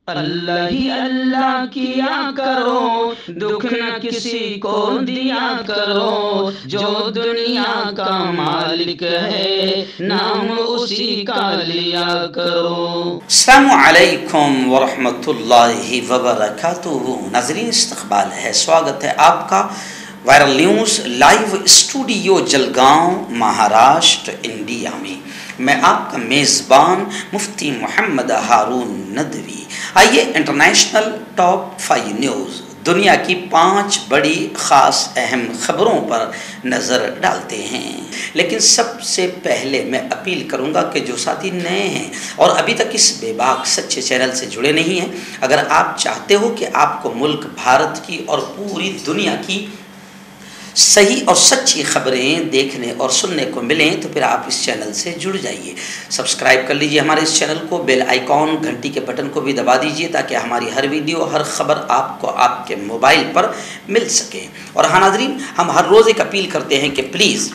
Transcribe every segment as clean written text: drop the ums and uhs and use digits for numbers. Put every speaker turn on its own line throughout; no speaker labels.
اللہ ہی اللہ کیا کرو، دکھ نہ کسی کو دیا کرو، جو دنیا کا مالک ہے نام اسی کا لیا کرو۔
السلام علیکم ورحمۃ اللہ وبرکاتہ۔ ناظرین، استقبال ہے، سواگت ہے آپ کا viral news live studio Jalgaon, Maharashtra, India میں۔ میں آپ کا میزبان مفتی محمد ہارون ندوی۔ آئیے انٹرنیشنل ٹاپ 5 نیوز، دنیا کی 5 بڑی خاص اہم خبروں پر نظر ڈالتے ہیں۔ لیکن سب سے پہلے میں اپیل کروں گا کہ جو ساتھی نئے ہیں اور ابھی تک اس بے باک سچے چینل سے جڑے نہیں ہیں، اگر آپ چاہتے ہو کہ آپ کو ملک بھارت کی اور پوری دنیا کی صحیح اور سچی خبریں دیکھنے اور سننے کو ملیں تو پھر آپ اس چینل سے جڑ جائیے۔ سبسکرائب کر لیجئے ہمارے اس چینل کو، بیل آئیکن گھنٹی کے بٹن کو بھی دبا دیجئے تاکہ ہماری ہر ویڈیو، ہر خبر آپ کو آپ کے موبائل پر مل سکے۔ اور ہاں ناظرین، ہم ہر روز ایک اپیل کرتے ہیں کہ پلیز،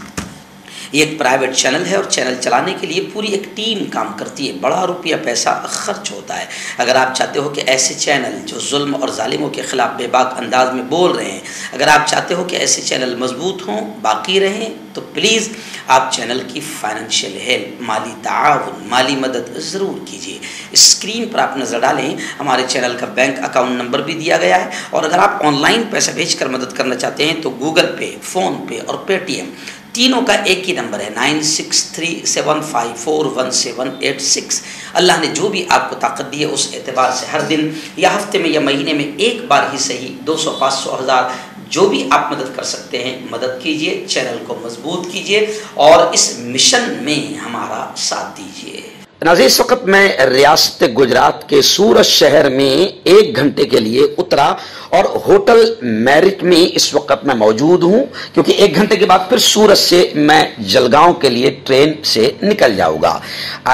یہ ایک پرائیویٹ چینل ہے اور چینل چلانے کے لیے پوری ایک ٹیم کام کرتی ہے، بڑا روپیہ پیسہ خرچ ہوتا ہے۔ اگر آپ چاہتے ہو کہ ایسے چینل جو ظلم اور ظالموں کے خلاف بے باک انداز میں بول رہے ہیں، اگر آپ چاہتے ہو کہ ایسے چینل مضبوط ہوں، باقی رہیں، تو پلیز آپ چینل کی فائنینشیل ہیلپ، مالی تعاون، مالی مدد ضرور کیجیے۔ اسکرین پر آپ نظر ڈالیں، ہمارے چینل کا بینک اکاؤنٹ نمبر بھی دیا گیا ہے، اور اگر آپ آن لائن پیسہ بھیج کر مدد کرنا چاہتے ہیں تو گوگل پے، فون پے اور پے ٹی ایم تینوں کا ایک ہی نمبر ہے، 9637541786۔ اللہ نے جو بھی آپ کو طاقت دی ہے اس اعتبار سے ہر دن یا ہفتے میں یا مہینے میں ایک بار ہی صحیح 200، 500، 1000 جو بھی آپ مدد کر سکتے ہیں مدد کیجئے، چینل کو مضبوط کیجئے اور اس مشن میں ہمارا ساتھ دیجئے۔ ناظرین، اس وقت میں ریاست گجرات کے سورت شہر میں 1 گھنٹے کے لیے اترا اور ہوٹل میرٹ میں اس وقت میں موجود ہوں، کیونکہ 1 گھنٹے کے بعد پھر سورت سے میں جلگاؤں کے لیے ٹرین سے نکل جاؤں گا۔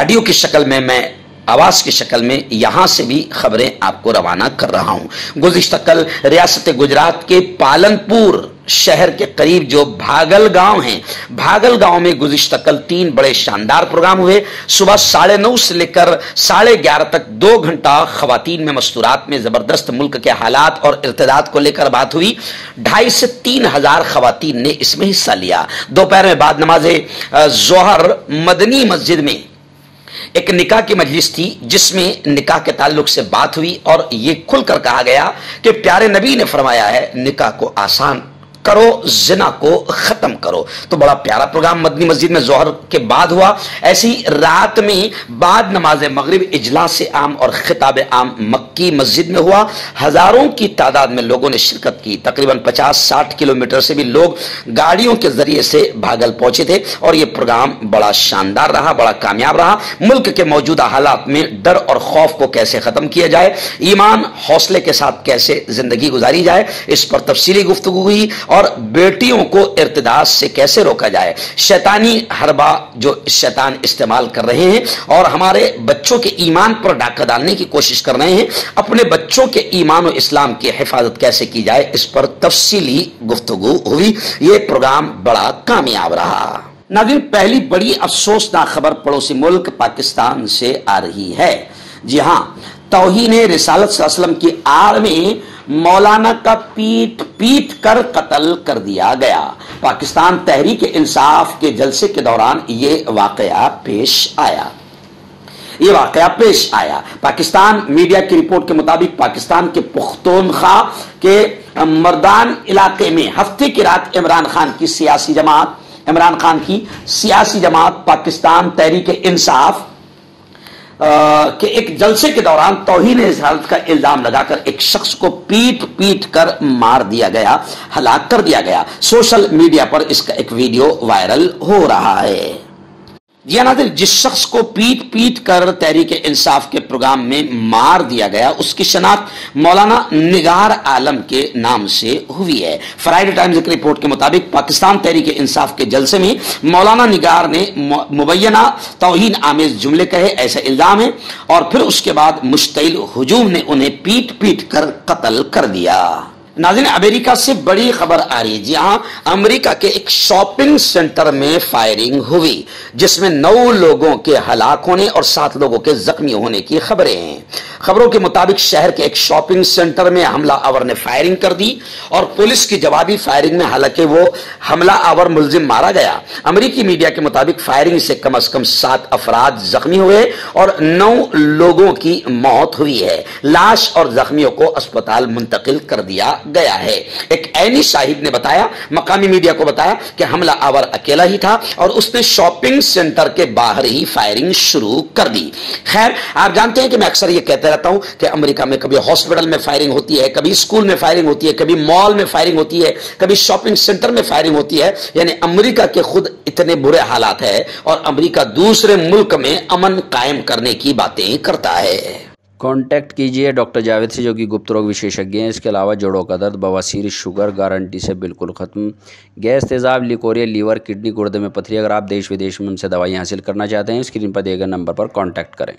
آڈیو کی شکل میں آواز کی شکل میں یہاں سے بھی خبریں آپ کو روانہ کر رہا ہوں۔ گزشتہ کل ریاست گجرات کے پالنپور شہر کے قریب جو بھاگل گاؤں ہیں، بھاگل گاؤں میں گزشتہ کل 3 بڑے شاندار پروگرام ہوئے۔ صبح 9:30 سے لے کر 11:30 تک 2 گھنٹہ خواتین میں مستورات میں زبردست ملک کے حالات اور ارتداد کو لے کر بات ہوئی۔ 2,500 سے 3,000 خواتین نے اس میں حصہ لیا۔ دوپہر میں بعد نماز ظہر مدنی مسجد میں ایک نکاح کی مجلس تھی، جس میں نکاح کے تعلق سے بات ہوئی اور یہ کھل کر کہا گیا کہ پیارے نبی نے فرمایا ہے نکاح کو آسان کرو، زنا کو ختم کرو۔ تو بڑا پیارا پروگرام مدنی مسجد میں ظہر کے بعد ہوا۔ ایسی رات میں بعد نماز مغرب اجلاس عام اور خطاب عام مکی مسجد میں ہوا۔ ہزاروں کی تعداد میں لوگوں نے شرکت کی، تقریباً 50-60 کلومیٹر سے بھی لوگ گاڑیوں کے ذریعے سے بھاگل پہنچے تھے اور یہ پروگرام بڑا شاندار رہا، بڑا کامیاب رہا۔ ملک کے موجودہ حالات میں ڈر اور خوف کو کیسے ختم کیا جائے، ایمان حوصلے کے ساتھ کیسے زندگی گزاری جائے، اس پر تفصیلی گفتگو ہوئی، اور بیٹیوں کو ارتداد سے کیسے روکا جائے، شیطانی حربہ جو شیطان استعمال کر رہے ہیں اور ہمارے بچوں کے ایمان پر ڈاکہ ڈالنے کی کوشش کر رہے ہیں، اپنے بچوں کے ایمان و اسلام کی حفاظت کیسے کی جائے، اس پر تفصیلی گفتگو ہوئی۔ یہ پروگرام بڑا کامیاب رہا۔ ناظرین، پہلی بڑی افسوسناک خبر پڑوسی ملک پاکستان سے آ رہی ہے۔ جی ہاں، توہین رسالت صلی اللہ علیہ وسلم کی آڑ میں مولانا کا پیٹ کر قتل کر دیا گیا۔ پاکستان تحریک انصاف کے جلسے کے دوران یہ واقعہ پیش آیا۔ پاکستان میڈیا کی رپورٹ کے مطابق پاکستان کے پختونخوا کے مردان علاقے میں ہفتے کی رات عمران خان کی سیاسی جماعت پاکستان تحریک انصاف کہ ایک جلسے کے دوران توہین رسالت کا الزام لگا کر ایک شخص کو پیٹ کر مار دیا گیا، ہلاک کر دیا گیا۔ سوشل میڈیا پر اس کا ایک ویڈیو وائرل ہو رہا ہے۔ جی ناظرین، جس شخص کو پیٹ کر تحریک انصاف کے پروگرام میں مار دیا گیا اس کی شناخت مولانا نگار عالم کے نام سے ہوئی ہے۔ فرائیڈے ٹائمز کی رپورٹ کے مطابق پاکستان تحریک انصاف کے جلسے میں مولانا نگار نے مبینہ توہین آمیز جملے کہے، ایسا الزام ہے، اور پھر اس کے بعد مشتعل ہجوم نے انہیں پیٹ کر قتل کر دیا۔ ناظرین، امریکہ سے بڑی خبر آ رہی ہے۔ جی ہاں، امریکہ کے ایک شاپنگ سینٹر میں فائرنگ ہوئی جس میں 9 لوگوں کے ہلاک ہونے اور 7 لوگوں کے زخمی ہونے کی خبریں ہیں۔
खबरों के मुताबिक शहर के एक शॉपिंग सेंटर में हमला आवर ने फायरिंग कर दी और पुलिस की जवाबी फायरिंग में हालांकि वो हमला आवर मुलजिम मारा गया। अमेरिकी मीडिया के मुताबिक फायरिंग से कम 7 अफराद जख्मी हुए और 9 लोगों की मौत हुई है। लाश और जख्मियों को अस्पताल मुंतकिल कर दिया गया है। एक ऐनी शाहिद ने बताया, मकामी मीडिया को बताया कि हमला आवर अकेला ही था और उसने शॉपिंग सेंटर के बाहर ही फायरिंग शुरू कर दी। खैर, आप जानते हैं कि मैं अक्सर ये कहता रहता हूं कि अमेरिका में कभी हॉस्पिटल में फायरिंग होती है, कभी स्कूल में फायरिंग होती है, कभी मॉल में फायरिंग होती है, कभी शॉपिंग सेंटर में फायरिंग होती है। यानी अमेरिका के खुद इतने बुरे हालात है और अमेरिका दूसरे मुल्क में अमन कायम करने की बातें करता है।
कांटेक्ट कीजिए डॉक्टर जावेद से, जो कि गुप्त रोग विशेषज्ञ हैं। इसके अलावा जोड़ों का दर्द, बवासीर, शुगर गारंटी से बिल्कुल ख़त्म, गैस, तेज़ाब, लिकोरिया, लीवर, किडनी, गुर्दे में पथरी। अगर आप देश विदेश में उनसे दवाई हासिल करना चाहते हैं, स्क्रीन पर दिए गए नंबर पर कांटेक्ट करें।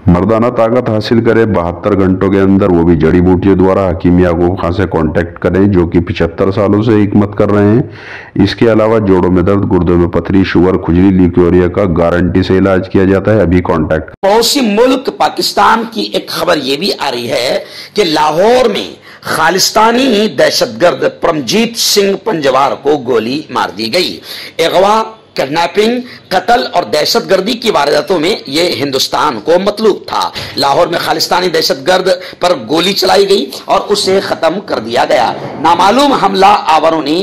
मर्दाना ताकत हासिल करें 72 घंटों के अंदर, वो भी जड़ी बूटियों द्वारा। हकीम याकूब खान से कांटेक्ट करें, जो कि 75 सालों से हिकमत कर रहे हैं। इसके अलावा जोड़ों में दर्द, गुर्दों में पथरी, शुगर, खुजली, लिकोरिया का गारंटी से इलाज किया जाता है। अभी कांटेक्ट।
पड़ोसी मुल्क पाकिस्तान की एक खबर यह भी आ रही है कि लाहौर में खालिस्तानी दहशतगर्द परमजीत सिंह पंजवार को गोली मार दी गई। अगवा, किडनैपिंग, कत्ल और दहशतगर्दी की वारदातों में यह हिंदुस्तान को मतलूब था। लाहौर में खालिस्तानी दहशतगर्द पर गोली चलाई गई और उसे खत्म कर दिया गया। नामालूम हमला आवरों ने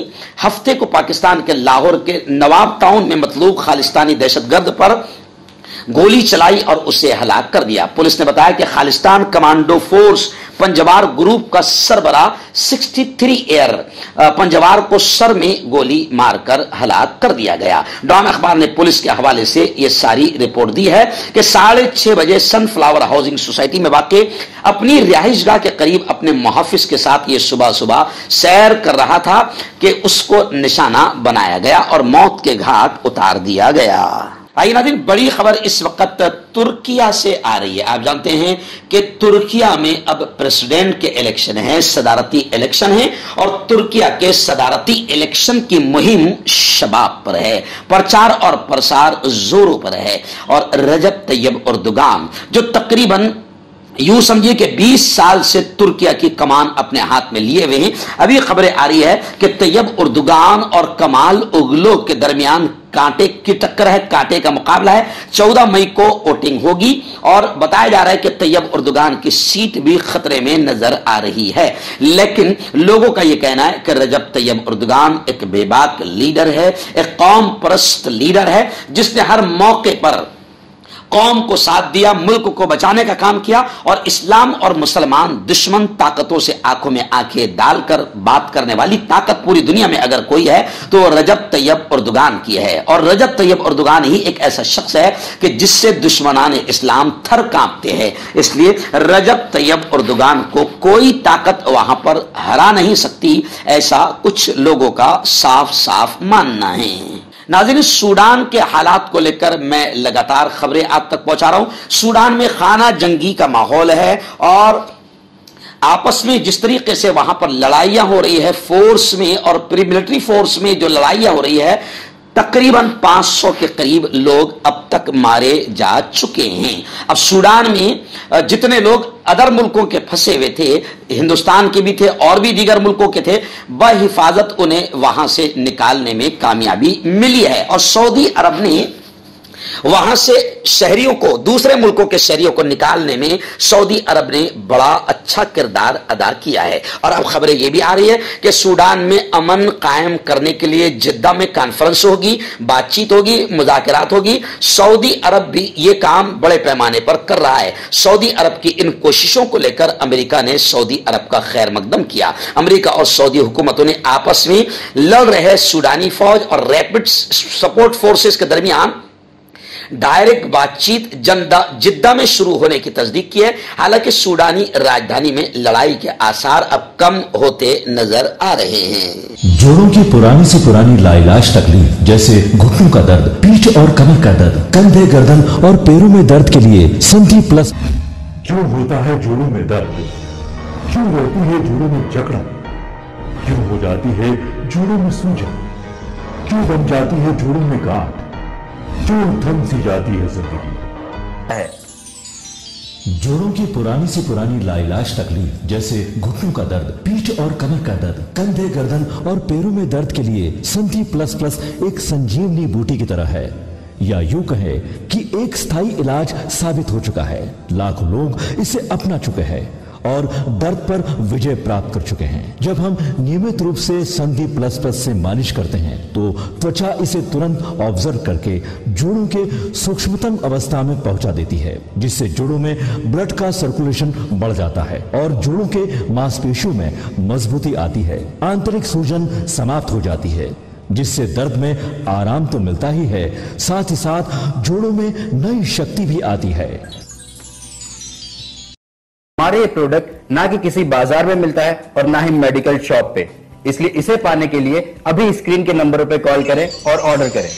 हफ्ते को पाकिस्तान के लाहौर के नवाब टाउन में मतलूब खालिस्तानी दहशतगर्द पर गोली चलाई और उसे हलाक कर दिया। पुलिस ने बताया कि Khalistan commando force Panjwar group का सरबरा 63 एयर पंजवार को सर में गोली मारकर हलाक कर दिया गया। डॉन अखबार ने पुलिस के हवाले से यह सारी रिपोर्ट दी है कि 6:30 बजे सनफ्लावर हाउसिंग सोसाइटी में वाक़ अपनी रिहाइशगाह के करीब अपने मुहाफिज के साथ ये सुबह सुबह सैर कर रहा था कि उसको निशाना बनाया गया और मौत के घाट उतार दिया गया। आइए नाज़रीन, बड़ी खबर इस वक्त तुर्किया से आ रही है। आप जानते हैं कि तुर्किया में अब प्रेसिडेंट के इलेक्शन है, सदारती इलेक्शन है और तुर्किया के सदारती इलेक्शन की मुहिम शबाब पर है, प्रचार और प्रसार जोरों पर है। और रजब तैयब एर्दोगान, जो तकरीबन यूं समझिए कि 20 साल से तुर्किया की कमान अपने हाथ में लिए हुए हैं, अभी खबरें आ रही है कि तैयब एर्दोगान और कमाल ओगलो के दरमियान कांटे की टक्कर है, कांटे का मुकाबला है। 14 मई को वोटिंग होगी और बताया जा रहा है कि तैयब एर्दोगान की सीट भी खतरे में नजर आ रही है। लेकिन लोगों का यह कहना है कि रजब तैयब एर्दोगान एक बेबाक लीडर है, एक कौम परस्त लीडर है, जिसने हर मौके पर कौम को साथ दिया, मुल्क को बचाने का काम किया और इस्लाम और मुसलमान दुश्मन ताकतों से आंखों में आंखें डालकर बात करने वाली ताकत पूरी दुनिया में अगर कोई है तो रजब तैयब एर्दोगान की है। और रजब तैयब एर्दोगान ही एक ऐसा शख्स है कि जिससे दुश्मनान इस्लाम थर कांपते हैं। इसलिए रजब तैयब एर्दोगान को कोई ताकत वहां पर हरा नहीं सकती, ऐसा कुछ लोगों का साफ साफ मानना है। नाज़रीन, सूडान के हालात को लेकर मैं लगातार खबरें आप तक पहुंचा रहा हूं। सूडान में खाना जंगी का माहौल है और आपस में जिस तरीके से वहां पर लड़ाइयां हो रही है, फोर्स में और प्री मिलिट्री फोर्स में जो लड़ाइयां हो रही है, तकरीबन 500 के करीब लोग अब तक मारे जा चुके हैं। अब सूडान में जितने लोग अदर मुल्कों के फंसे हुए थे, हिंदुस्तान के भी थे और भी दीगर मुल्कों के थे, बहिफाजत उन्हें वहां से निकालने में कामयाबी मिली है। और सऊदी अरब ने वहां से शहरियों को, दूसरे मुल्कों के शहरियों को निकालने में सऊदी अरब ने बड़ा अच्छा किरदार अदा किया है। और अब खबरें यह भी आ रही है कि सूडान में अमन कायम करने के लिए जिद्दा में कॉन्फ्रेंस होगी, बातचीत होगी, मुज़ाकरात होगी। सऊदी अरब भी ये काम बड़े पैमाने पर कर रहा है। सऊदी अरब की इन कोशिशों को लेकर अमेरिका ने सऊदी अरब का खैर मकदम किया। अमेरिका और सऊदी हुकूमतों ने आपस में लड़ रहे सूडानी फौज और रैपिड सपोर्ट फोर्सेस के दरमियान डायरेक्ट बातचीत जिद्दा में शुरू होने की तस्दीक की है। हालांकि सूडानी राजधानी में लड़ाई के आसार अब कम होते नजर आ रहे हैं।
जोड़ों की पुरानी से पुरानी लाइलाज तकलीफ जैसे घुटनों का दर्द, पीठ और कमर का दर्द, कंधे, गर्दन और पैरों में दर्द के लिए संधि प्लस।
क्यों होता है जोड़ों में दर्द? क्यों रहती है जोड़ों में जकड़न? क्यों हो जाती है जोड़ों में सूजन? क्यों बन जाती है जोड़ों में गांठ? क्यों थम सी जाती है जिंदगी?
जोड़ों की पुरानी से पुरानी लाइलाज तकलीफ जैसे घुटनों का दर्द, पीठ और कमर का दर्द, कंधे, गर्दन और पैरों में दर्द के लिए संधि प्लस प्लस एक संजीवनी बूटी की तरह है, या यूं कहे कि एक स्थायी इलाज साबित हो चुका है। लाखों लोग इसे अपना चुके हैं और दर्द पर विजय प्राप्त कर चुके हैं। जब हम नियमित रूप से संधि प्लस प्लस से मालिश करते हैं तो त्वचा इसे तुरंत ऑब्जर्व करके जोड़ों के सूक्ष्मतम अवस्था में पहुंचा देती है, जिससे जोड़ों में ब्लड का सर्कुलेशन बढ़ जाता है और जोड़ों के मांसपेशियों में मजबूती आती है। आंतरिक सूजन समाप्त हो जाती है, जिससे दर्द में आराम तो मिलता ही है, साथ ही साथ जोड़ों में नई शक्ति भी आती है।
हमारे ये प्रोडक्ट ना कि किसी बाजार में मिलता है और ना ही मेडिकल शॉप पे, इसलिए इसे पाने के लिए अभी स्क्रीन के नंबरों पे कॉल करें और ऑर्डर करें।